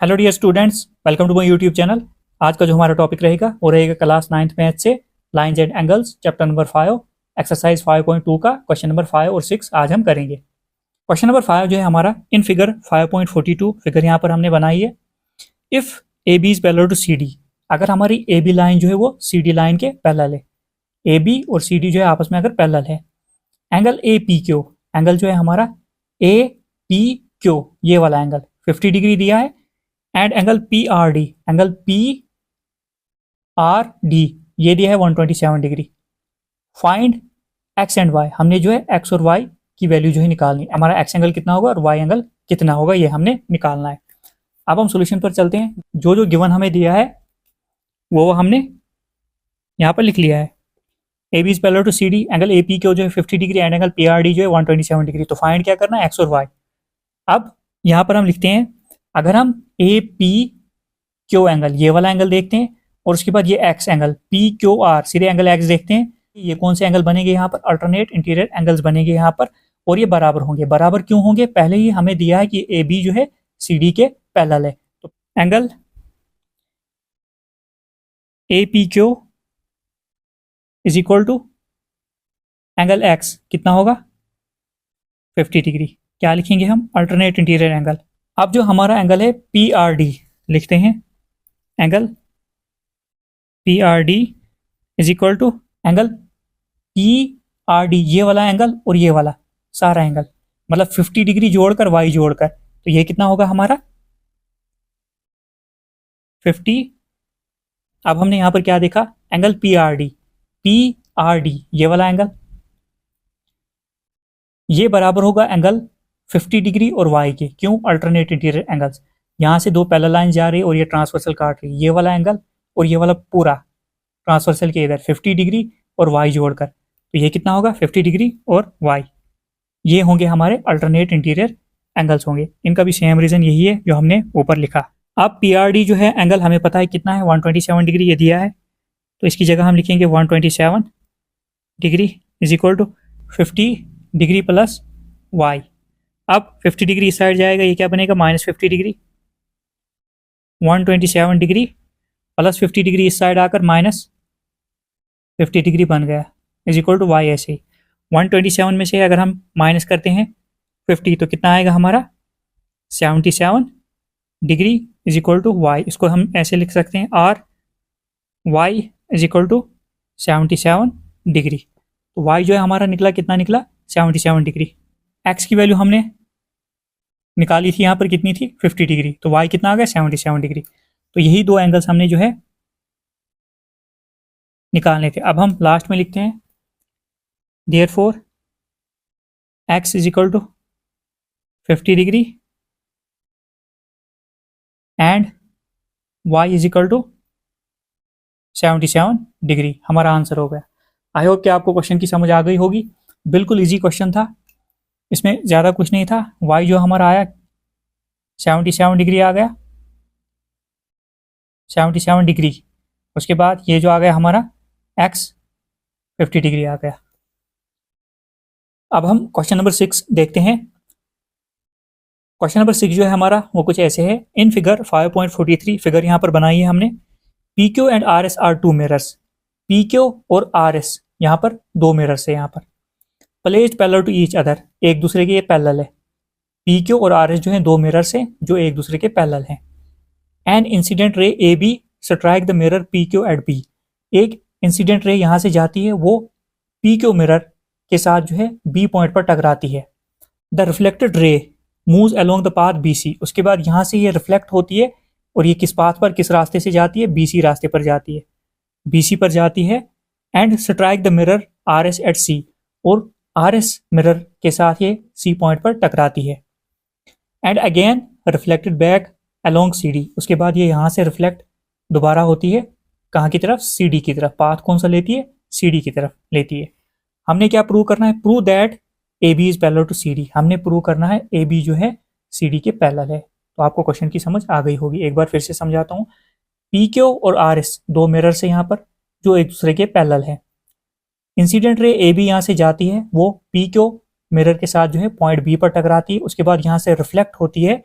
Hello dear students, welcome to my YouTube channel. आज का जो हमारा टॉपिक रहेगा वो रहेगा क्लास 9th मैथ से lines and angles chapter number 5 exercise 5.2 का क्वेश्चन नंबर 5 और 6 आज हम करेंगे। क्वेश्चन नंबर 5 जो है हमारा इन फिगर 5.42 फिगर यहाँ पर हमने बनाई है। If A B is parallel to C D, अगर हमारी ए बी लाइन जो है वो सी डी लाइन के पैरेलल है, ए बी और सी डी जो है आपस में अगर पैरेलल है, angle A P Q, angle जो है हमारा ए पी क्यू ये वाला एंगल 50 डिग्री दिया है, and angle P R D, angle P R D ये दिया है 127 degree. Find X and Y, हमने जो है एक्स और वाई की वैल्यू जो है निकालनी है। हमारा एक्स एंगल कितना होगा और वाई एंगल कितना होगा ये हमने निकालना है। अब हम सॉल्यूशन पर चलते हैं। जो जो गिवन हमें दिया है वो हमने यहाँ पर लिख लिया है। A B is parallel to C D, angle A P Q जो है 50 degree and angle P R D जो है 127 डिग्री। तो फाइंड क्या करना है, एक्स और वाई। अब यहाँ पर हम लिखते हैं, अगर हम ए पी क्यू एंगल ये वाला एंगल देखते हैं और उसके बाद ये x angle P Q R सीधे एंगल एक्स देखते हैं, ये कौन से एंगल बनेंगे यहाँ पर, अल्टरनेट इंटीरियर एंगल्स बनेंगे यहाँ पर, और ये बराबर होंगे। बराबर क्यों होंगे, पहले ही हमें दिया है कि ए बी जो है सी डी के पैरेलल है। तो angle A P Q is equal to angle X कितना होगा 50 डिग्री। क्या लिखेंगे हम, अल्टरनेट इंटीरियर एंगल। अब जो हमारा एंगल है पी आर डी लिखते हैं, angle P R D is equal to angle P R D ये वाला एंगल और ये वाला सारा एंगल, मतलब 50 डिग्री जोड़कर वाई जोड़कर, तो ये कितना होगा हमारा 50। अब हमने यहां पर क्या देखा, एंगल पी आर डी ये वाला एंगल, ये बराबर होगा एंगल 50 डिग्री और वाई के। क्यों, अल्टरनेट इंटीरियर एंगल्स, यहाँ से दो पैरेलल लाइन जा रही है और ये ट्रांसवर्सल काट रही है, ये वाला एंगल और ये वाला पूरा ट्रांसवर्सल के इधर 50 डिग्री और वाई जोड़कर, तो ये कितना होगा 50 डिग्री और वाई, ये होंगे हमारे अल्टरनेट इंटीरियर एंगल्स होंगे। इनका भी सेम रीजन यही है जो हमने ऊपर लिखा। अब पी आर डी जो है एंगल हमें पता है कितना है, 127 डिग्री ये दिया है, तो इसकी जगह हम लिखेंगे 127 degree is equal to 50 degree plus Y. अब 50 डिग्री इस साइड जाएगा, ये क्या बनेगा -50 डिग्री, 127 डिग्री प्लस 50 डिग्री इस साइड आकर -50 डिग्री बन गया इज इक्वल टू वाई। ऐसे ही 127 में से अगर हम माइनस करते हैं 50 तो कितना आएगा हमारा 77 degree is equal to Y. इसको हम ऐसे लिख सकते हैं or Y is equal to 77 degree. तो वाई जो है हमारा निकला, कितना निकला 77 डिग्री। एक्स की वैल्यू हमने निकाली थी यहाँ पर कितनी थी 50 डिग्री, तो वाई कितना आ गया 77 डिग्री। तो यही दो एंगल्स हमने जो है निकालने थे। अब हम लास्ट में लिखते हैं therefore X is equal to 50 degree and Y is equal to 77 degree. हमारा आंसर हो गया। आई होप कि आपको क्वेश्चन की समझ आ गई होगी। बिल्कुल इजी क्वेश्चन था, इसमें ज़्यादा कुछ नहीं था। वाई जो हमारा आया 77 डिग्री आ गया, 77 डिग्री, उसके बाद ये जो आ गया हमारा एक्स 50 डिग्री आ गया। अब हम क्वेश्चन नंबर 6 देखते हैं। क्वेश्चन नंबर 6 जो है हमारा वो कुछ ऐसे है। इन फिगर 5.43 फिगर यहाँ पर बनाई है हमने। P Q and R S are two mirrors, P Q और आर एस यहाँ पर दो मिरर्स है, यहाँ पर placed parallel to each other, एक दूसरे के ये पैरेलल है। पी क्यू और आर एस जो है दो मिरर्स हैं जो एक दूसरे के पैरेलल हैं। An incident ray A B strike the mirror P Q at B, एक इंसिडेंट रे यहाँ से जाती है, वो पी क्यू मिरर के साथ जो है बी पॉइंट पर टकराती है। The reflected ray moves along the path B C, उसके बाद यहाँ से ये रिफ्लेक्ट होती है और ये किस पाथ पर, किस रास्ते से जाती है, बी सी रास्ते पर जाती है, बी सी पर जाती है। And strike the mirror R S at C, और आर एस मिरर के साथ ये सी पॉइंट पर टकराती है। And again reflected back along C D, उसके बाद ये यहाँ से रिफ्लेक्ट दोबारा होती है कहाँ की तरफ, सी डी की तरफ। पाथ कौन सा लेती है, सी डी की तरफ लेती है। हमने क्या प्रूव करना है, prove that A B is parallel to C D. हमने प्रूव करना है ए बी जो है सी डी के पैरेलल है। तो आपको क्वेश्चन की समझ आ गई होगी। एक बार फिर से समझाता हूँ। पी क्यू और आर एस दो मिरर से यहाँ पर जो एक दूसरे के पैरेलल है। इंसिडेंट रे ए बी यहाँ से जाती है, वो पी क्यू मिरर के साथ जो है पॉइंट बी पर टकराती है, उसके बाद यहाँ से रिफ्लेक्ट होती है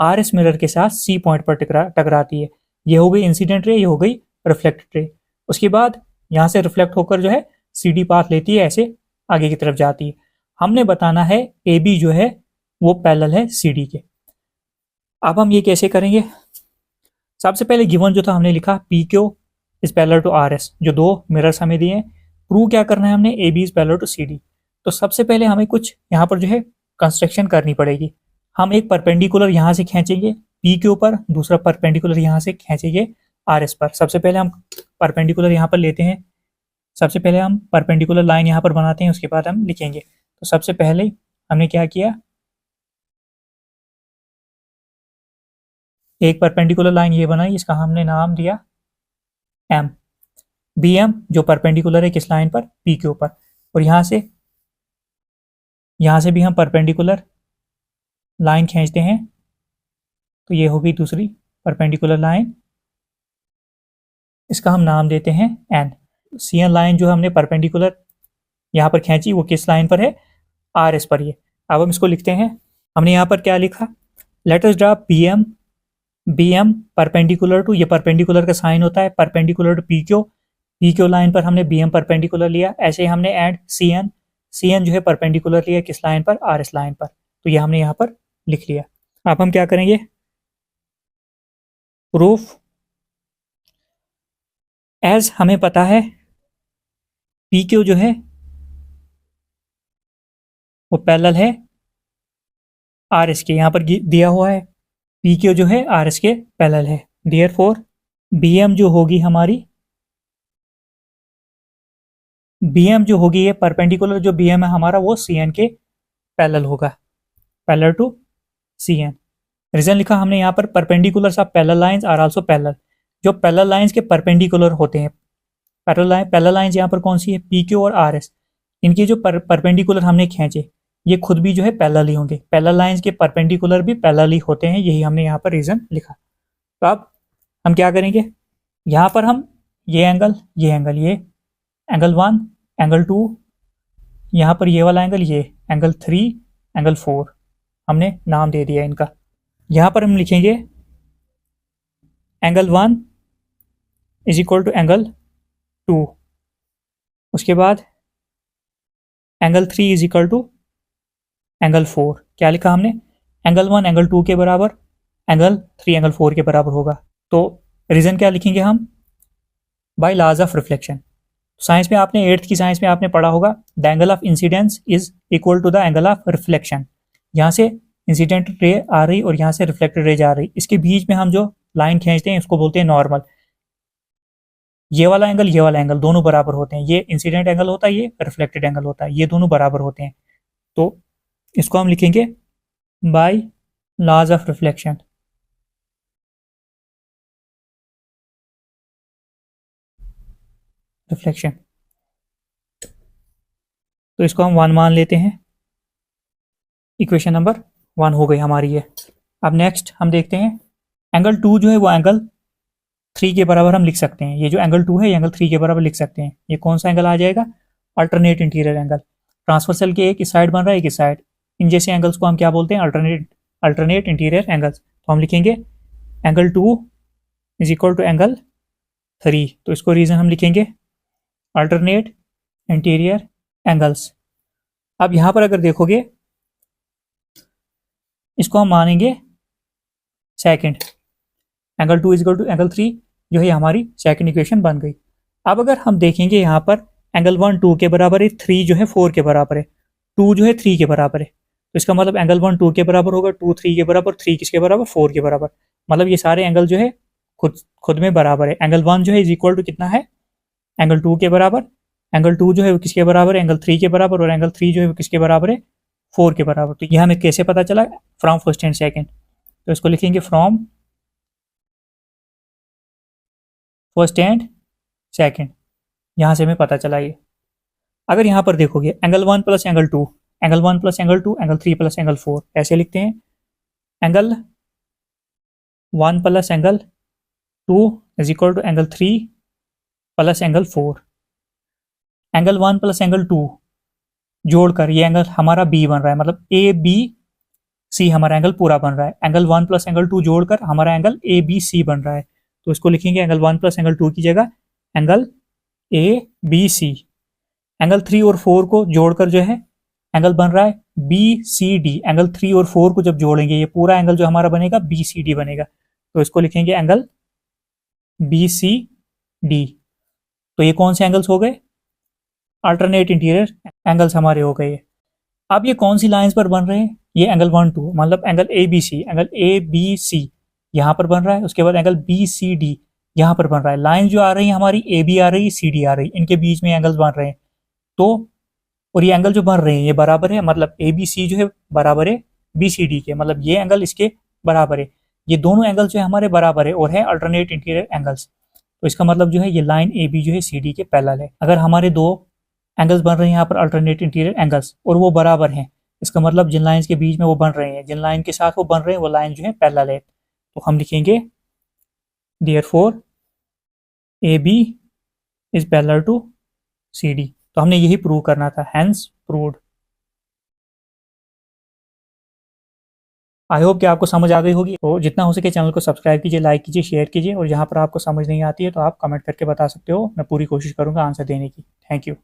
आर एस मिरर के साथ सी पॉइंट पर टकराती है। ये हो गई इंसिडेंट रे, ये हो गई रिफ्लेक्टेड रे। उसके बाद यहाँ से रिफ्लेक्ट होकर जो है सी डी पाथ लेती है, ऐसे आगे की तरफ जाती है। हमने बताना है ए बी जो है वो पैरेलल है सी डी के। अब हम ये कैसे करेंगे? सबसे पहले गिवन जो था हमने लिखा P Q is parallel to R S, जो दो मिरर्स हमें दिए हैं। प्रूव क्या करना है हमने? A B is parallel to C D. तो सबसे पहले हमें कुछ यहाँ पर जो है कंस्ट्रक्शन करनी पड़ेगी। हम एक परपेंडिकुलर यहाँ से खींचेंगे पी के ऊपर, दूसरा परपेंडिकुलर यहाँ से खींचेंगे आर एस पर। सबसे पहले हम परपेंडिकुलर यहाँ पर लेते हैं, सबसे पहले हम परपेंडिकुलर लाइन यहाँ पर बनाते हैं, उसके बाद हम लिखेंगे। तो सबसे पहले हमने क्या किया, एक परपेंडिकुलर लाइन ये बनाई, इसका हमने नाम दिया एम। बी एम जो परपेंडिकुलर है किस लाइन पर? पी के ऊपर। और यहाँ से भी हम परपेंडिकुलर लाइन खींचते हैं, तो ये होगी दूसरी परपेंडिकुलर लाइन, इसका हम नाम देते हैं एन। सी एन लाइन जो हमने परपेंडिकुलर यहाँ पर खींची वो किस लाइन पर है? आर एस पर। ये अब हम इसको लिखते हैं। हमने यहाँ पर क्या लिखा? Let us draw B M perpendicular to, ये परपेंडिकुलर का साइन होता है, perpendicular to P Q line पर हमने बी एम परपेंडिकुलर लिया। ऐसे ही हमने एड सी एन जो है परपेंडिकुलर लिया किस लाइन पर? आर एस लाइन पर। तो ये हमने यहाँ पर लिख लिया। अब हम क्या करेंगे? प्रूफ। एज हमें पता है पी क्यू जो है वो पैरेलल है आर एस के, यहाँ पर दिया हुआ है पी क्यू जो है आर एस के पैरेलल है। देयरफॉर बी एम जो होगी हमारी, बी एम जो होगी ये परपेंडिकुलर जो बी एम है हमारा वो सी एन के पैरेलल होगा, parallel to C N. Reason लिखा हमने यहाँ पर perpendicular of parallel lines are also parallel. जो पैरेलल लाइंस के परपेंडिकुलर होते हैं, पैरेलल लाइंस यहाँ पर कौन सी है? पी क्यू और आर एस। इनके जो परपेंडिकुलर हमने खींचे ये खुद भी जो है पैरेलल ही होंगे। पैरेलल लाइंस के परपेंडिकुलर भी पैरेलल ही होते हैं, यही हमने यहाँ पर रीजन लिखा। तो अब हम क्या करेंगे? यहाँ पर हम ये एंगल ये एंगल 1 एंगल 2, यहाँ पर ये वाला एंगल, ये एंगल 3 एंगल 4 हमने नाम दे दिया इनका। यहाँ पर हम लिखेंगे angle 1 is equal to angle 2, उसके बाद angle 3 is equal to angle 4। क्या लिखा हमने? एंगल 1 एंगल 2 के बराबर, एंगल 3 एंगल 4 के बराबर होगा। तो रीजन क्या लिखेंगे हम? By laws of reflection. Science में आपने 8th की साइंस में आपने पढ़ा होगा the angle of incidence is equal to the angle of reflection. यहाँ से इंसिडेंट रे आ रही और यहाँ से रिफ्लेक्टेड रे जा रही, इसके बीच में हम जो लाइन खींचते हैं इसको बोलते हैं नॉर्मल। ये वाला एंगल दोनों बराबर होते हैं, ये इंसिडेंट एंगल होता है, ये रिफ्लेक्टेड एंगल होता है, ये दोनों बराबर होते हैं। तो इसको हम लिखेंगे बाय लॉज ऑफ रिफ्लेक्शन। तो इसको हम 1 मान लेते हैं। इक्वेशन नंबर 1 हो गई हमारी ये। अब नेक्स्ट हम देखते हैं एंगल 2 जो है वो एंगल 3 के बराबर हम लिख सकते हैं। ये जो एंगल 2 है ये एंगल 3 के बराबर लिख सकते हैं। ये कौन सा एंगल आ जाएगा? Alternate interior angle. ट्रांसवर्सल के एक इस साइड बन रहा है, एक इस साइड। इन जैसे एंगल्स को हम क्या बोलते हैं? Alternate interior angles. तो हम लिखेंगे angle 2 is equal to angle 3। तो इसको रीजन हम लिखेंगे अल्टरनेट इंटीरियर एंगल्स। अब यहाँ पर अगर देखोगे इसको हम मानेंगे second, angle 2 is equal to angle 3 जो है हमारी सेकंड इक्वेशन बन गई। अब अगर हम देखेंगे यहाँ पर एंगल 1 2 के बराबर है, 3 जो है 4 के बराबर है, 2 जो है 3 के बराबर है। तो इसका मतलब एंगल 1 2 के बराबर होगा, 2 3 के बराबर, 3 किसके बराबर? 4 के बराबर। मतलब ये सारे एंगल जो है खुद में बराबर है। एंगल 1 जो है इज इक्वल टू कितना है? एंगल 2 के बराबर। एंगल 2 जो है वो किसके बराबर है? एंगल 3 के बराबर। और एंगल 3 जो है वो किसके बराबर है? 4 के बराबर। तो यह हमें कैसे पता चला? From first and second. तो इसको लिखेंगे फ्रॉम फर्स्ट एंड सेकंड, यहाँ से हमें पता चला ये। अगर यहाँ पर देखोगे angle 1 plus angle 2, angle 1 plus angle 2, angle 3 plus angle 4, ऐसे लिखते हैं। Angle 1 plus angle 2 is equal to angle 3 plus angle 4। Angle 1 plus angle 2 जोड़कर ये एंगल हमारा बी बन रहा है, मतलब ए बी सी हमारा एंगल पूरा बन रहा है। एंगल 1 प्लस एंगल 2 जोड़कर हमारा एंगल ए बी सी बन रहा है। तो इसको लिखेंगे एंगल 1 प्लस एंगल 2 की जगह angle A B C. Angle 3 और 4 को जोड़कर जो है एंगल बन रहा है बी सी डी। एंगल 3 और 4 को जब जोड़ेंगे ये पूरा एंगल जो हमारा बनेगा बी सी डी बनेगा। तो इसको लिखेंगे एंगल बी सी डी। तो ये कौन से एंगल्स हो गए? अल्टरनेट इंटीरियर एंगल्स हमारे हो गए। अब ये कौन सी लाइंस पर बन रहे हैं? ये एंगल 1 2 मतलब angle A B C, angle A B C यहाँ पर बन रहा है। उसके बाद एंगल बी सी डी यहाँ पर बन रहा है। लाइन जो आ रही है हमारी ए बी आ रही है, सी डी आ रही है, इनके बीच में एंगल्स बन रहे हैं। तो और ये एंगल जो बन रहे हैं ये बराबर है, मतलब ए बी सी जो है बराबर है बी सी डी के, मतलब ये एंगल इसके बराबर है। ये दोनों एंगल जो है हमारे बराबर है और है अल्टरनेट इंटीरियर एंगल्स। तो इसका मतलब जो है ये लाइन ए बी जो है सी डी के पैरेलल है। अगर हमारे दो एंगल्स बन रहे हैं यहाँ पर अल्टरनेट इंटीरियर एंगल्स और वो बराबर हैं, इसका मतलब जिन लाइंस के बीच में वो बन रहे हैं, जिन लाइन के साथ वो बन रहे हैं वो लाइन जो है पैरेलल है। तो हम लिखेंगे therefore A B is parallel to C D. तो हमने यही प्रूव करना था, हेंस प्रूव्ड। आई होप कि आपको समझ आ गई होगी। तो जितना हो सके चैनल को सब्सक्राइब कीजिए, लाइक कीजिए, शेयर कीजिए और जहाँ पर आपको समझ नहीं आती है तो आप कमेंट करके बता सकते हो। मैं पूरी कोशिश करूँगा आंसर देने की। Thank you.